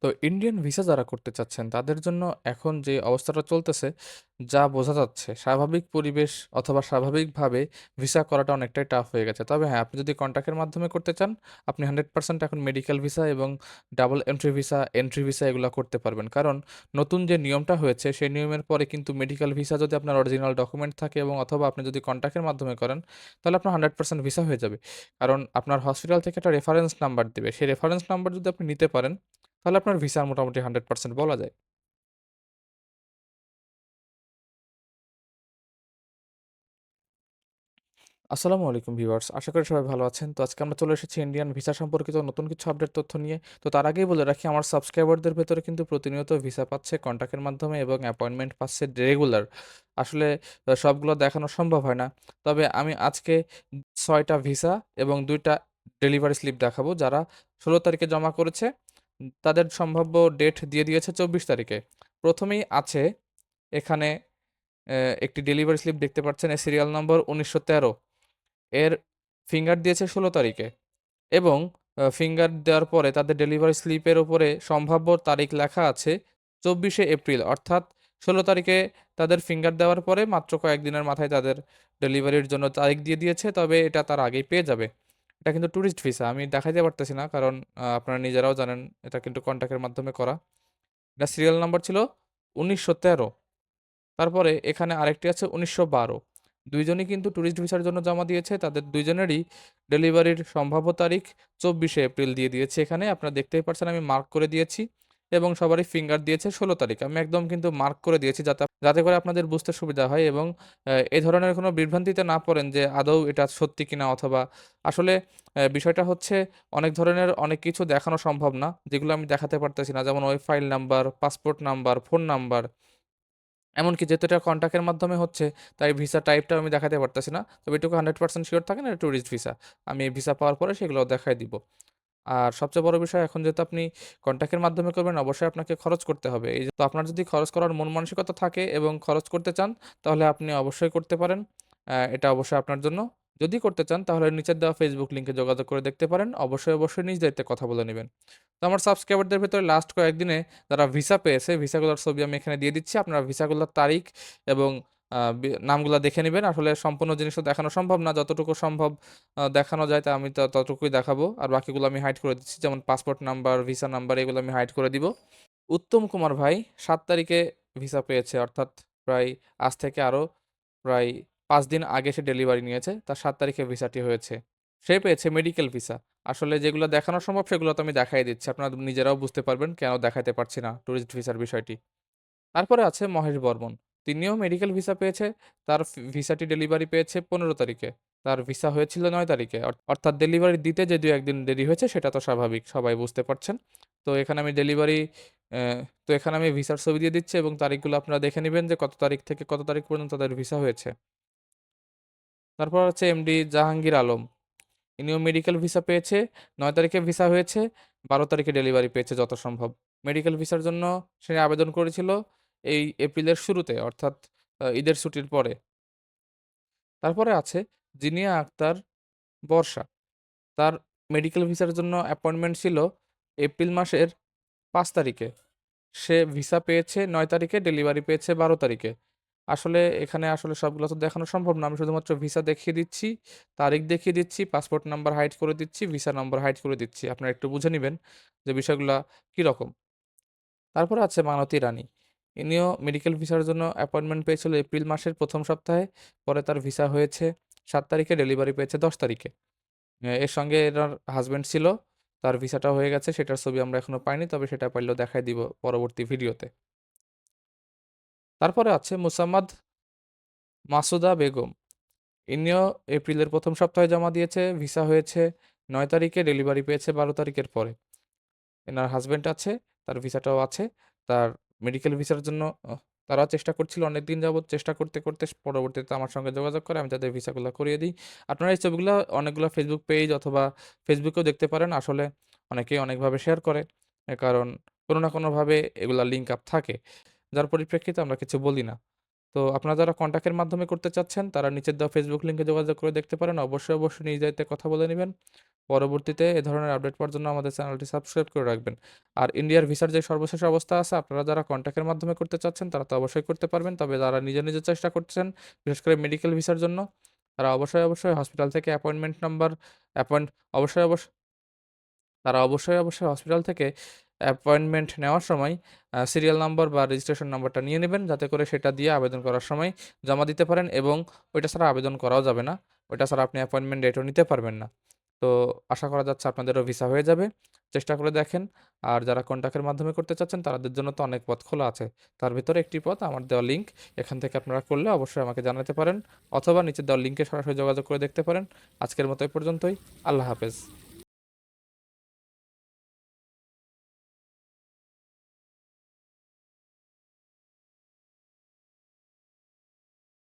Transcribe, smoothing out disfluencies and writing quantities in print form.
তো Indian visa যারা করতে চাচ্ছেন তাদের জন্য এখন যে অবস্থাটা চলতেছে, যা বোঝা যাচ্ছে স্বাভাবিক পরিবেশ অথবা স্বাভাবিকভাবে ভিসা করাটা অনেকটাই টাফ হয়ে গেছে। তবে হ্যাঁ, আপনি যদি কন্ট্রাক্টের মাধ্যমে করতে চান, আপনি 100% এখন মেডিকেল ভিসা এবং ডাবল এন্ট্রি ভিসা এগুলা করতে পারবেন। কারণ নতুন যে নিয়মটা হয়েছে সেই নিয়মের পরে কিন্তু মেডিকেল ভিসা যদি আপনার অরিজিনাল ডকুমেন্ট থাকে এবং অথবা আপনি যদি কন্ট্রাক্টের মাধ্যমে করেন, তাহলে আপনার 100% ভিসা হয়ে যাবে। কারণ আপনার হসপিটাল থেকে একটা রেফারেন্স নাম্বার দিবে। সেই রেফারেন্স নাম্বার যদি আপনি নিতে পারেন, তাহলে আপনার ভিসার মোটামুটি 100% বলা যায়। আসসালামু আলাইকুম ভিউয়ার্স। আশা করি সবাই ভালো আছেন। তো আজকে আমরা চলে এসেছি ইন্ডিয়ান ভিসা সম্পর্কিত নতুন কিছু আপডেট তথ্য নিয়ে। তো তার আগেই বলে রাখি, আমার সাবস্ক্রাইবারদের ভেতরে কিন্তু প্রতিনিয়ত ভিসা পাচ্ছে কন্ট্যাক্টের মাধ্যমে এবং অ্যাপয়েন্টমেন্ট পাচ্ছে রেগুলার। আসলে সবগুলো দেখানো সম্ভব হয় না। তবে আমি আজকে ৬ টা ভিসা এবং ২ টা ডেলিভারি স্লিপ দেখাবো যারা ১৬ তারিখে জমা করেছে। তাদের সম্ভাব্য ডেট দিয়ে দিয়েছে ২৪ তারিখে। প্রথমেই আছে এখানে একটি ডেলিভারি স্লিপ দেখতে পাচ্ছেন, এর সিরিয়াল নম্বর ১৯১৩। এর ফিঙ্গার দিয়েছে ১৬ তারিখে এবং ফিঙ্গার দেওয়ার পরে তাদের ডেলিভারি স্লিপের উপরে সম্ভাব্য তারিখ লেখা আছে ২৪শে এপ্রিল। অর্থাৎ ১৬ তারিখে তাদের ফিঙ্গার দেওয়ার পরে মাত্র কয়েকদিনের মাথায় তাদের ডেলিভারির জন্য তারিখ দিয়ে দিয়েছে। তবে এটা তার আগেই পেয়ে যাবে। এটা কিন্তু ট্যুরিস্ট ভিসা। আমি দেখাইতে পারতেছি না, কারণ আপনারা নিজেরাও জানেন এটা কিন্তু কন্ট্যাক্টের মাধ্যমে করা। এটা সিরিয়াল নাম্বার ছিল ১৯১৩। তারপরে এখানে আরেকটি আছে ১৯১২। ২ জনই কিন্তু ট্যুরিস্ট ভিসার জন্য জমা দিয়েছে। তাদের ২ জনেরই ডেলিভারির সম্ভাব্য তারিখ ২৪শে এপ্রিল দিয়ে দিয়েছি এখানে। আপনারা দেখতেই পাচ্ছেন আমি মার্ক করে দিয়েছি এবং সবারই ফিঙ্গার দিয়েছে ১৬ তারিখ। আমি একদম কিন্তু মার্ক করে দিয়েছি যাতে করে আপনাদের বুঝতে সুবিধা হয় এবং এ ধরনের কোনো বিভ্রান্তিতে না পড়েন যে আদৌ এটা সত্যি কিনা, অথবা আসলে বিষয়টা হচ্ছে অনেক ধরনের অনেক কিছু দেখানো সম্ভব না, যেগুলো আমি দেখাতে পারতেছি না। যেমন ওই file number, passport number, phone number. এমনকি যেহেতু এটা কন্ট্যাক্টের মাধ্যমে হচ্ছে, তাই ভিসা টাইপটাও আমি দেখাতে পারতেছি না। তবে এটুকু 100% সিওর থাকেন এটা ট্যুরিস্ট ভিসা। আমি ভিসা পাওয়ার পরে সেগুলোও দেখায় দিব। আর সবচেয়ে বড় বিষয়, এখন যেহেতু আপনি কন্ট্যাক্টের মাধ্যমে করবেন, অবশ্যই আপনাকে খরচ করতে হবে। এই যে তো আপনার যদি খরচ করার মন মানসিকতা থাকে এবং খরচ করতে চান, তাহলে আপনি অবশ্যই করতে পারেন। এটা অবশ্যই আপনার জন্য। যদি করতে চান তাহলে নিচের দেওয়া ফেসবুক লিংকে যোগাযোগ করে দেখতে পারেন। অবশ্যই নিজ দায়িত্বে কথা বলে নিবেন। তো আমার সাবস্ক্রাইবারদের ভেতরে লাস্ট কয়েকদিনে যারা ভিসা পেয়েছে, ভিসাগুলোর ছবি আমি এখানে দিয়ে দিচ্ছি। আপনারা ভিসাগুলোর তারিখ এবং নামগুলা দেখে নিবেন। আসলে সম্পূর্ণ জিনিস তো দেখানো সম্ভব না। যতটুকু সম্ভব দেখানো যায় তা আমি ততটুকুই দেখাবো। আর বাকিগুলো আমি হাইড করে দিচ্ছি। যেমন পাসপোর্ট নাম্বার, ভিসা নাম্বার এগুলো আমি হাইড করে দিব। উত্তম কুমার ভাই ৭ তারিখে ভিসা পেয়েছে। অর্থাৎ প্রায় আজ থেকে আরো প্রায় ৫ দিন আগে সে ডেলিভারি নিয়েছে। তার ৭ তারিখে ভিসাটি হয়েছে। সে পেয়েছে মেডিকেল ভিসা। আসলে যেগুলো দেখানো সম্ভব সেগুলো তো আমি দেখাই দিচ্ছি। আপনারা নিজেরাও বুঝতে পারবেন কেন দেখাইতে পারছি না টুরিস্ট ভিসার বিষয়টি। তারপরে আছে মহেশ বর্মন। তিনিও মেডিকেল ভিসা পেয়েছে। তার ভিসাটি ডেলিভারি পেয়েছে ১৫ তারিখে। তার ভিসা হয়েছিল ৯ তারিখে। অর্থাৎ ডেলিভারি দিতে যে ২-১ দিন দেরি হয়েছে সেটা তো স্বাভাবিক। সবাই বুঝতে পারছেন। তো এখানে আমি ডেলিভারি অ্যা তো এখানে আমি ভিসার ছবি দিয়ে দিচ্ছি এবং তারিখগুলো আপনারা দেখে নিবেন যে কত তারিখ থেকে কত তারিখ পর্যন্ত তাদের ভিসা হয়েছে। তারপর হচ্ছে এমডি জাহাঙ্গীর আলম। ইনিও মেডিকেল ভিসা পেয়েছে। ৯ তারিখে ভিসা হয়েছে, ১২ তারিখে ডেলিভারি পেয়েছে যত সম্ভব। মেডিকেল ভিসার জন্য সে আবেদন করেছিল এই এপ্রিলের শুরুতে, অর্থাৎ ঈদের ছুটির পরে। তারপরে আছে জিনিয়া আক্তার বর্ষা। তার মেডিকেল ভিসার জন্য অ্যাপয়েন্টমেন্ট ছিল এপ্রিল মাসের ৫ তারিখে। সে ভিসা পেয়েছে ৯ তারিখে, ডেলিভারি পেয়েছে ১২ তারিখে। আসলে এখানে আসলে সবগুলো তো দেখানো সম্ভব না। আমি শুধুমাত্র ভিসা দেখিয়ে দিচ্ছি, তারিখ দেখিয়ে দিচ্ছি, পাসপোর্ট নাম্বার হাইড করে দিচ্ছি, ভিসা নাম্বার হাইড করে দিচ্ছি। আপনারা একটু বুঝে নিবেন যে বিষয়গুলা কিরকম। তারপরে আছে মালতী রানী। ইনিও মেডিকেল ভিসার জন্য অ্যাপয়েন্টমেন্ট পেয়েছিল এপ্রিল মাসের ১ম সপ্তাহে। পরে তার ভিসা হয়েছে ৭ তারিখে, ডেলিভারি পেয়েছে ১০ তারিখে। এর সঙ্গে এনার হাসব্যান্ড ছিল। তার ভিসাটাও হয়ে গেছে। সেটার ছবি আমরা এখনো পাইনি। তবে সেটা পাইলেও দেখায় দিব পরবর্তী ভিডিওতে। তারপরে আছে মুসাম্মাদ মাসুদা বেগম। ইনিও এপ্রিলের ১ম সপ্তাহে জমা দিয়েছে। ভিসা হয়েছে ৯ তারিখে, ডেলিভারি পেয়েছে ১২ তারিখের পরে। এনার হাসব্যান্ড আছে, তার ভিসাটাও আছে। তার মেডিকেল ভিসার জন্য তারাও চেষ্টা করছিল অনেকদিন যাবৎ। চেষ্টা করতে পরবর্তীতে আমার সঙ্গে যোগাযোগ করে আমি তাদের ভিসাগুলা করিয়ে দিই। আপনারা এই ছবিগুলা অনেকগুলা ফেসবুক পেজ অথবা ফেসবুকেও দেখতে পারেন। আসলে অনেকেই অনেকভাবে শেয়ার করে। কারণ কোনো না কোনোভাবে এগুলা লিঙ্ক আপ থাকে। যার পরিপ্রেক্ষিতে আমরা কিছু বলি না। তো আপনারা যারা কন্ট্যাক্টের মাধ্যমে করতে চাচ্ছেন তারা নিচের দেওয়া ফেসবুক লিঙ্কে যোগাযোগ করে দেখতে পারেন। অবশ্যই নিজ দায়িত্বে কথা বলে নিবেন। পরবর্তীতে এ ধরনের আপডেট পাওয়ার জন্য আমাদের চ্যানেলটি সাবস্ক্রাইব করে রাখবেন। আর ইন্ডিয়ার ভিসার যে সর্বশেষ অবস্থা আছে, আপনারা যারা কন্ট্যাক্টের মাধ্যমে করতে চাচ্ছেন তারা তো অবশ্যই করতে পারবেন। তবে যারা নিজে চেষ্টা করছেন, বিশেষ করে মেডিকেল ভিসার জন্য, তারা অবশ্যই হসপিটাল থেকে অ্যাপয়েন্টমেন্ট নাম্বার অ্যাপয়েন্ট অবশ্যই, অবশ্য তারা অবশ্যই হসপিটাল থেকে অ্যাপয়েন্টমেন্ট নেওয়ার সময় সিরিয়াল নাম্বার বা রেজিস্ট্রেশন নাম্বারটা নিয়ে নেবেন, যাতে করে সেটা দিয়ে আবেদন করার সময় জমা দিতে পারেন এবং ওইটা ছাড়া আবেদন করাও যাবে না। ওইটা ছাড়া আপনি অ্যাপয়েন্টমেন্ট ডেটও নিতে পারবেন না। তো আশা করা যাচ্ছে আপনাদেরও ভিসা হয়ে যাবে। চেষ্টা করে দেখেন। আর যারা কন্ট্যাক্টের মাধ্যমে করতে চাচ্ছেন তাদের জন্য তো অনেক পথ খোলা আছে। তার ভিতরে একটি পথ আমার দেওয়া লিঙ্ক। এখান থেকে আপনারা করলে অবশ্যই আমাকে জানাতে পারেন, অথবা নিচের দেওয়া লিঙ্কে সরাসরি যোগাযোগ করে দেখতে পারেন। আজকের মতো এই পর্যন্তই। আল্লাহ হাফেজ।